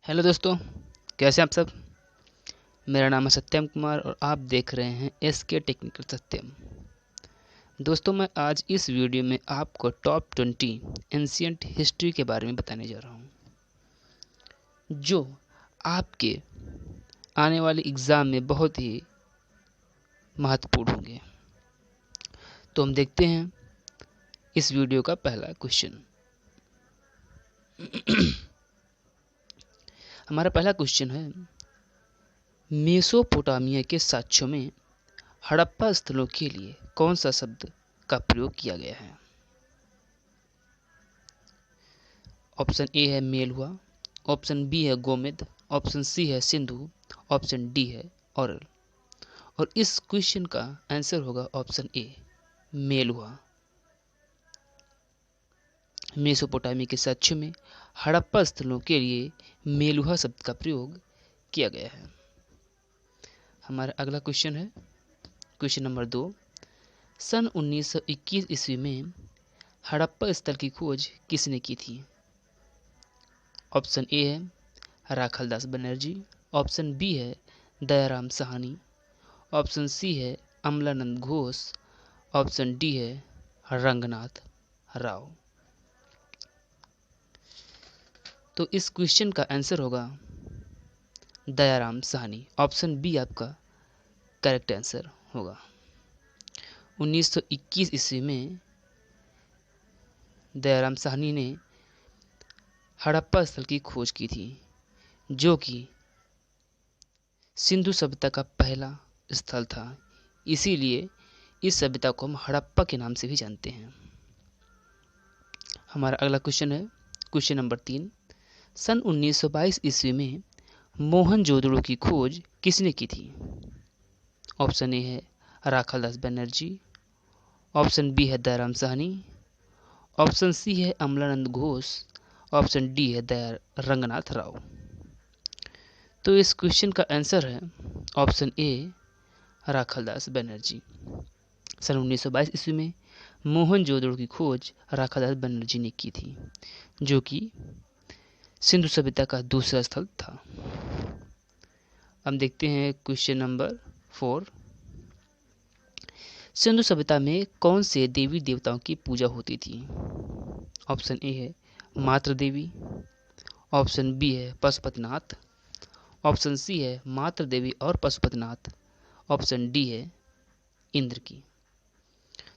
Hello दोस्तों, कैसे हैं आप सब। मेरा नाम है सत्यम कुमार और आप देख रहे हैं एसके टेक्निकल सत्यम। दोस्तों, मैं आज इस वीडियो में आपको टॉप 20 एंशियंट हिस्ट्री के बारे में बताने जा रहा हूं, जो आपके आने वाले एग्ज़ाम में बहुत ही महत्वपूर्ण होंगे। तो हम देखते हैं इस वीडियो का पहला क्वेश्चन। हमारा पहला क्वेश्चन है, मेसोपोटामिया के साक्ष्यों में हड़प्पा स्थलों के लिए कौन सा शब्द का प्रयोग किया गया है। ऑप्शन ए है मेलुआ, ऑप्शन बी है गोमेद, ऑप्शन सी है सिंधु, ऑप्शन डी है औरल। और इस क्वेश्चन का आंसर होगा ऑप्शन ए मेलुआ। मेसोपोटामी के साक्ष्यों में हड़प्पा स्थलों के लिए मेलुहा शब्द का प्रयोग किया गया है। हमारा अगला क्वेश्चन है क्वेश्चन नंबर 2। सन 1921 ईस्वी में हड़प्पा स्थल की खोज किसने की थी। ऑप्शन ए है राखालदास बनर्जी, ऑप्शन बी है दयाराम साहनी, ऑप्शन सी है अमलानंद घोष, ऑप्शन डी है रंगनाथ राव। तो इस क्वेश्चन का आंसर होगा दयाराम साहनी। ऑप्शन बी आपका करेक्ट आंसर होगा। 1921 ईस्वी में दयाराम साहनी ने हड़प्पा स्थल की खोज की थी, जो कि सिंधु सभ्यता का पहला स्थल था। इसीलिए इस सभ्यता को हम हड़प्पा के नाम से भी जानते हैं। हमारा अगला क्वेश्चन है क्वेश्चन नंबर 3। सन 1922 ईस्वी में मोहनजोदड़ो की खोज किसने की थी। ऑप्शन ए है राखालदास बनर्जी, ऑप्शन बी है दयाराम साहनी, ऑप्शन सी है अमलानंद घोष, ऑप्शन डी है रंगनाथ राव। तो इस क्वेश्चन का आंसर है ऑप्शन ए राखालदास बनर्जी। सन 1922 ईस्वी में मोहनजोदड़ो की खोज राखालदास बनर्जी ने की थी, जो कि सिंधु सभ्यता का दूसरा स्थल था। अब देखते हैं क्वेश्चन नंबर 4। सिंधु सभ्यता में कौन से देवी देवताओं की पूजा होती थी। ऑप्शन ए है मातृ देवी, ऑप्शन बी है पशुपतिनाथ, ऑप्शन सी है मातृ देवी और पशुपतिनाथ, ऑप्शन डी है इंद्र की।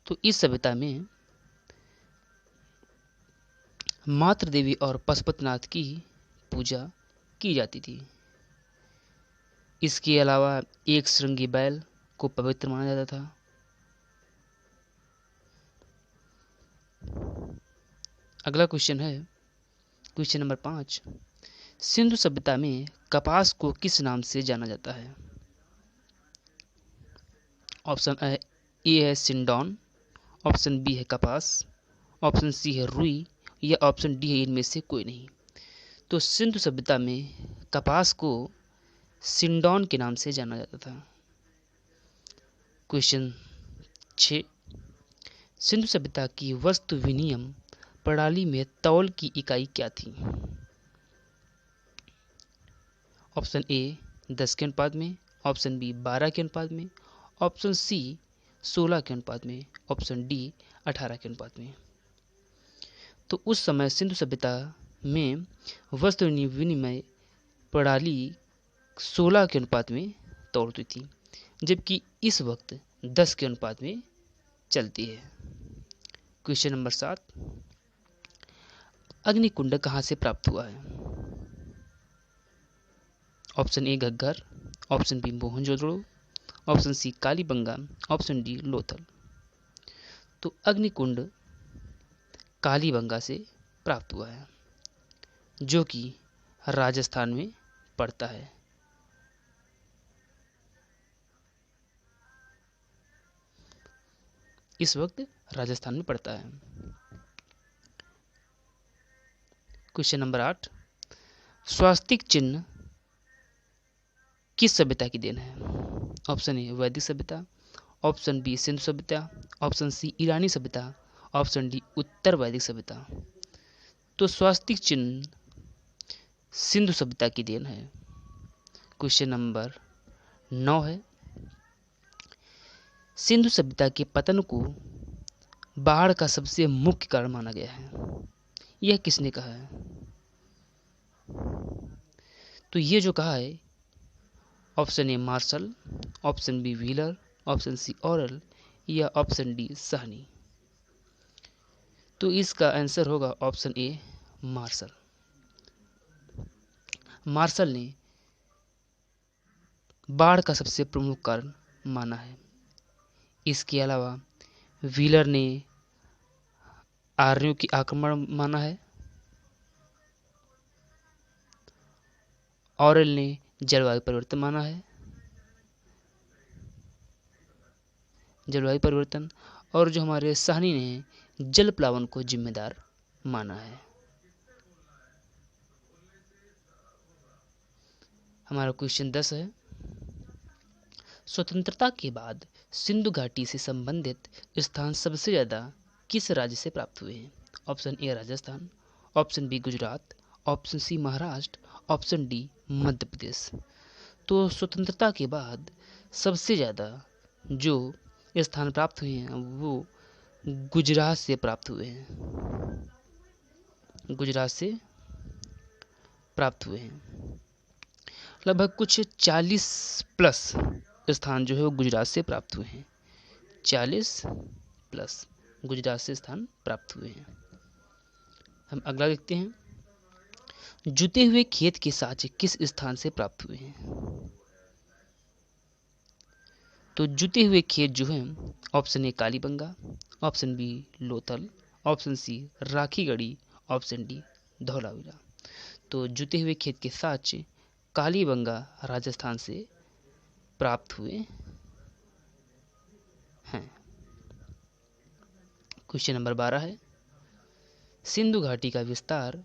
तो इस सभ्यता में मातृ देवी और पशुपतिनाथ की पूजा की जाती थी। इसके अलावा एक श्रृंगी बैल को पवित्र माना जाता था। अगला क्वेश्चन है क्वेश्चन नंबर 5। सिंधु सभ्यता में कपास को किस नाम से जाना जाता है। ऑप्शन ए है सिंडॉन, ऑप्शन बी है कपास, ऑप्शन सी है रुई या ऑप्शन डी है इनमें से कोई नहीं। तो सिंधु सभ्यता में कपास को सिंडॉन के नाम से जाना जाता था। क्वेश्चन 6। सिंधु सभ्यता की वस्तु विनिमय प्रणाली में तौल की इकाई क्या थी। ऑप्शन ए 10 के अनुपात में, ऑप्शन बी 12 के अनुपात में, ऑप्शन सी 16 के अनुपात में, ऑप्शन डी 18 के अनुपात में। तो उस समय सिंधु सभ्यता में वस्त्र विनिमय प्रणाली 16 के अनुपात में तोड़ती थी, जबकि इस वक्त 10 के अनुपात में चलती है। Question number 7। अग्निकुंड कहाँ से प्राप्त हुआ है। Option A Ghaggar, option B Mohenjodaro, option C Kalibangan, option D Lothal. तो अग्निकुंड कालीबंगा से प्राप्त हुआ है, जो कि राजस्थान में पड़ता है। इस वक्त राजस्थान में पड़ता है। Question number 8। स्वास्तिक चिन्ह किस सभ्यता की देन है। ऑप्शन ए वैदिक सभ्यता, ऑप्शन बी सिंधु सभ्यता, ऑप्शन सी ईरानी सभ्यता, ऑप्शन डी उत्तर वैदिक सभ्यता। तो स्वास्तिक चिन्ह सिंधु सभ्यता की देन है। क्वेश्चन नंबर 9 है, सिंधु सभ्यता के पतन को बाढ़ का सबसे मुख्य कारण माना गया है। यह किसने कहा है? तो ये जो कहा है, option A Marshall, option B Wheeler, option C ऑरल या ऑप्शन डी साहनी। तो इसका आंसर होगा ऑप्शन ए मार्शल। मार्शल ने बाढ़ का सबसे प्रमुख कारण माना है। इसके अलावा व्हीलर ने आर्यों की आक्रमण माना है, ऑरल ने जलवायु परिवर्तन माना है, जलवायु परिवर्तन, और जो हमारे साहनी ने जल प्लावन को जिम्मेदार माना है। हमारा क्वेश्चन 10 है, स्वतंत्रता के बाद सिंधु घाटी से संबंधित स्थान सबसे ज्यादा किस राज्य से प्राप्त हुए हैं? Option A Rajasthan, option B Gujarat, option C Maharashtra, option D Madhya Pradesh. तो स्वतंत्रता के बाद सबसे ज़्यादा जो स्थान प्राप्त हुए हैं वो गुजरात से प्राप्त हुए हैं, गुजरात से प्राप्त हुए हैं। लगभग कुछ 40 प्लस स्थान जो है वो गुजरात से प्राप्त हुए हैं, 40 प्लस गुजरात से स्थान प्राप्त हुए हैं। हम अगला देखते हैं, जुते हुए खेत के साँचे किस स्थान से प्राप्त हुए हैं? तो जुते हुए खेत जो है, option A Kalibangan, option B Lothal, option C Rakhigarhi, option D Dholavira. तो जुते हुए खेत के साँचे कालीबंगा राजस्थान से प्राप्त हुए हैं। क्वेश्चन नंबर 12 है, सिंधु घाटी का विस्तार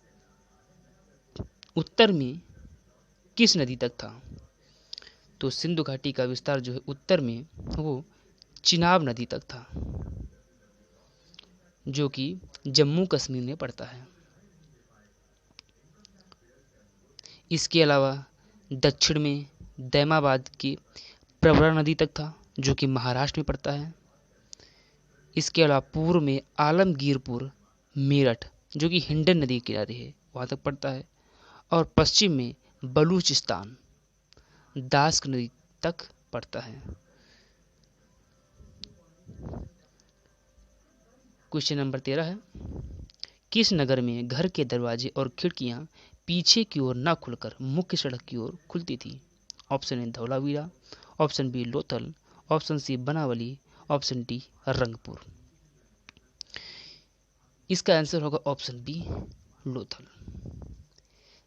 उत्तर में किस नदी तक था? तो सिंधु घाटी का विस्तार जो है उत्तर में वो चिनाब नदी तक था, जो कि जम्मू कश्मीर में पड़ता है। इसके अलावा दक्षिण में दैमाबाद की प्रवरा नदी तक था, जो कि महाराष्ट्र में पड़ता है। इसके अलावा पूर्व में आलमगीरपुर मेरठ, जो कि हिंडन नदी के किनारे है, वहाँ तक पड़ता है। और पश्चिम में बलूचिस्तान दास्क नदी तक पड़ता है। क्वेश्चन नंबर 13 है, किस नगर में घर के दरवाजे और खिड़कियां पीछे की ओर न खुलकर मुख्य सड़क की ओर खुलती थी? Option A Dholavira, option B Lothal, option C Banawali, option D Rangpur. इसका आंसर होगा ऑप्शन बी लोथल।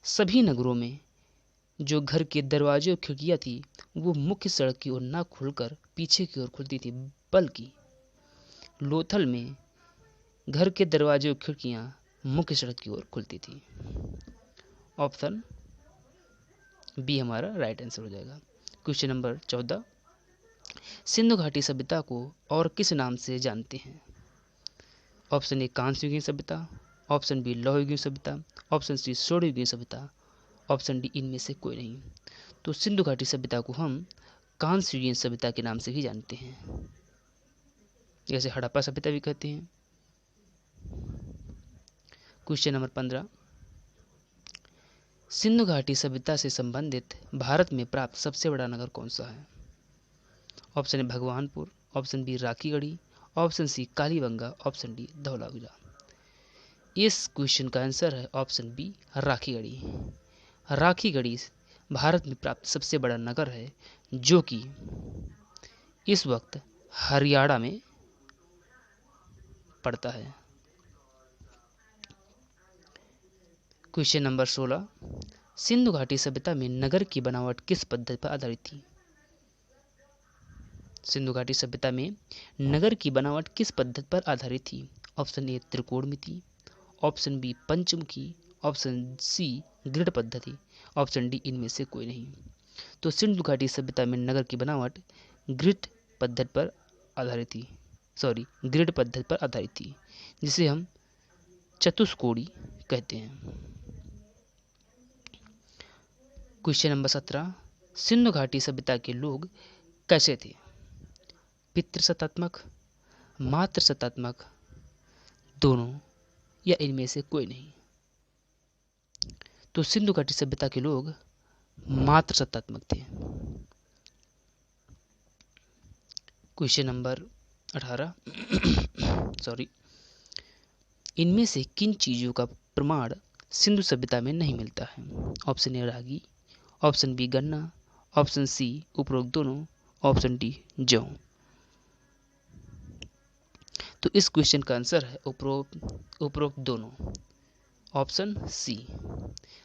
सभी नगरों में जो घर के दरवाजे और खिड़कियां थी वो मुख्य सड़क की ओर न खुलकर पीछे की ओर खुलती थी, बल्कि लोथल में घर के दरवाजे और खिड़कियां मुख्य सड़क की ओर खुलती थी। ऑप्शन बी हमारा राइट आंसर हो जाएगा। क्वेश्चन नंबर 14, सिंधु घाटी सभ्यता को और किस नाम से जानते हैं? ऑप्शन ए कांस्य युगीन सभ्यता, ऑप्शन बी लौह युगीन सभ्यता, ऑप्शन सी स्वर्ण युगीन सभ्यता, ऑप्शन डी इनमें से कोई नहीं। तो सिंधु घाटी सभ्यता को हम कांस्य युगीन सभ्यता के नाम से भी जानते हैं, जैसे हड़प्पा सभ्यता भी कहते हैं। क्वेश्चन नंबर 15, सिंधु घाटी सभ्यता से संबंधित भारत में प्राप्त सबसे बड़ा नगर कौन सा है? Option A Bhagwanpur, option B Rakhigarhi, option C Kalibangan, option D Dholavira. इस क्वेश्चन का आंसर है ऑप्शन बी राखीगढ़ी। राखीगढ़ी भारत में प्राप्त सबसे बड़ा नगर है, जो कि इस वक्त हरियाणा में पड़ता है। क्वेश्चन नंबर 16, सिंधु घाटी सभ्यता में नगर की बनावट किस पद्धति पर आधारित थी? सिंधु घाटी सभ्यता में नगर की बनावट किस पद्धति पर आधारित थी? ऑप्शन ए त्रिकोणमिति, ऑप्शन बी पंचमुखी, ऑप्शन सी ग्रिड पद्धति, ऑप्शन डी इनमें से कोई नहीं। तो सिंधु घाटी सभ्यता में नगर की बनावट ग्रिड पद्धति पर आधारित थी, ग्रिड पद्धति पर आधारित थी, जिसे हम चतुष्कोणी कहते हैं। क्वेश्चन नंबर 17, सिंधु घाटी सभ्यता के लोग कैसे थे? पितृसत्तात्मक, मातृसत्तात्मक, दोनों या इनमें से कोई नहीं? तो सिंधु घाटी सभ्यता के लोग मातृसत्तात्मक थे। क्वेश्चन नंबर 18 सॉरी, इनमें से किन चीजों का प्रमाण सिंधु सभ्यता में नहीं मिलता है? Option A ragi, option B गन्ना, ऑप्शन सी उपरोक्त दोनों, ऑप्शन डी जौ। तो इस क्वेश्चन का आंसर है उपरोक्त दोनों, ऑप्शन सी।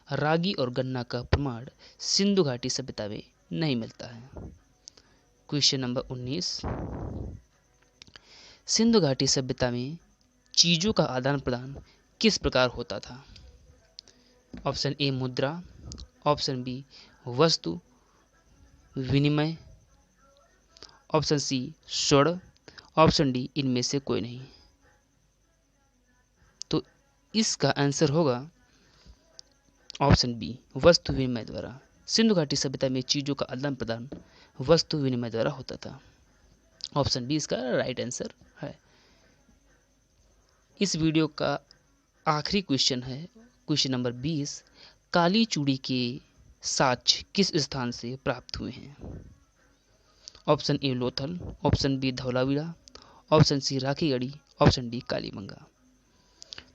रागी और गन्ना का प्रमाण सिंधु घाटी सभ्यता में नहीं मिलता है। क्वेश्चन नंबर 19, सिंधु घाटी सभ्यता में चीजों का आदान प्रदान किस प्रकार होता था? ऑप्शन ए मुद्रा, ऑप्शन बी वस्तु विनिमय, ऑप्शन सी स्वर्ण, ऑप्शन डी इनमें से कोई नहीं। तो इसका आंसर होगा ऑप्शन बी वस्तु विनिमय द्वारा। सिंधु घाटी सभ्यता में चीजों का आदान प्रदान वस्तु विनिमय द्वारा होता था। ऑप्शन बी इसका राइट आंसर है। इस वीडियो का आखिरी क्वेश्चन है क्वेश्चन नंबर 20, काली चूड़ी के साक्ष्य किस स्थान से प्राप्त हुए हैं? Option A Lothal, option B Dholavira, option C Rakhigarhi, option D Kalibangan.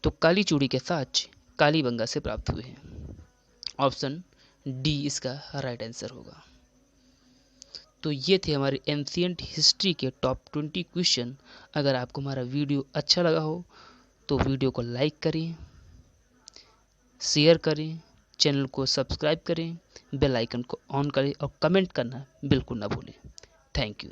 तो काली चूड़ी के साक्ष्य कालीबंगा से प्राप्त हुए हैं। ऑप्शन डी इसका राइट आंसर होगा। तो ये थे हमारे एंशिएंट हिस्ट्री के टॉप 20 क्वेश्चन। अगर आपको हमारा वीडियो अच्छा लगा हो तो वीडियो को लाइक करें, शेयर करें, चैनल को सब्सक्राइब करें, बेल आइकन को ऑन करें और कमेंट करना बिल्कुल ना भूलें। Thank you.